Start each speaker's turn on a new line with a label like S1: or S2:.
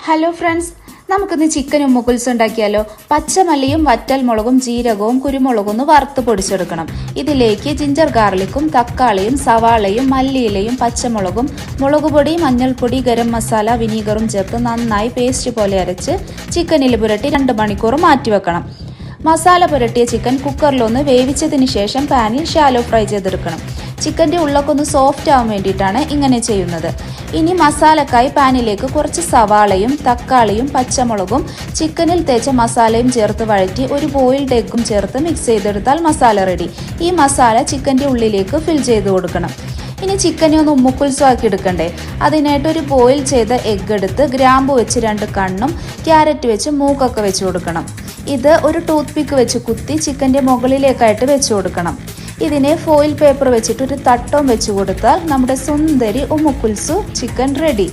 S1: Hello friends, നമുക്കിന്ന് chicken ഉമ്മക്കുൽസ് ഉണ്ടാക്കിയാലോ. പച്ചമല്ലിയും വറ്റൽമുളകും ജീരകവും കുരുമുളകും ഒന്ന് വറുത്ത് പൊടിച്ചെടുക്കണം. ഇതിലേക്ക് ജിഞ്ചർ ഗാർലിക്കും തക്കാളിയും സവാളയും മല്ലിയിലയും പച്ചമുളകും മുളകുപൊടി മഞ്ഞൾപ്പൊടി ഗരം മസാല വിനീഗറും ചേർത്ത് നന്നായി പേസ്റ്റ് പോലെ അരച്ച് ചിക്കനിൽ പുരട്ടി 2 മണിക്കൂർ മാറ്റിവെക്കണം. മസാല പുരട്ടിയ ചിക്കൻ കുക്കറിലൊന്ന് വേവിച്ചതിന് ശേഷം പാനിൽ ഷാലോ ഫ്രൈ ചെയ്തെടുക്കണം. ചിക്കൻ്റെ ഉള്ളൊക്കെ ഒന്ന് സോഫ്റ്റ് ആവാൻ വേണ്ടിയിട്ടാണ് ഇങ്ങനെ ചെയ്യുന്നത്. ഇനി മസാലക്കായി പാനിലേക്ക് കുറച്ച് സവാളയും തക്കാളിയും പച്ചമുളകും ചിക്കനിൽ തേച്ച മസാലയും ചേർത്ത് വഴറ്റി ഒരു ബോയിൽഡ് എഗ്ഗും ചേർത്ത് മിക്സ് ചെയ്തെടുത്താൽ മസാല റെഡി. ഈ മസാല ചിക്കൻ്റെ ഉള്ളിലേക്ക് ഫിൽ ചെയ്ത് കൊടുക്കണം. ഇനി ചിക്കനെ ഒന്ന് ഉമ്മുക്കുൽസു ആക്കി എടുക്കണ്ടേ. അതിനായിട്ട് ഒരു ബോയിൽ ചെയ്ത എഗ്ഗ് എടുത്ത് ഗ്രാമ്പു വെച്ച് 2 കണ്ണും ക്യാരറ്റ് വെച്ച് മൂക്കൊക്കെ വെച്ച് കൊടുക്കണം. ഇത് ഒരു ടൂത്ത് പിക്ക് വെച്ച് കുത്തി ചിക്കൻ്റെ മുകളിലേക്കായിട്ട് വെച്ച് കൊടുക്കണം. ഇതിനെ ഫോയിൽ പേപ്പർ വെച്ചിട്ട് ഒരു തട്ടം വെച്ച് കൊടുത്താൽ നമ്മുടെ സുന്ദരി ഉമ്മുക്കുൽസു ചിക്കൻ റെഡി.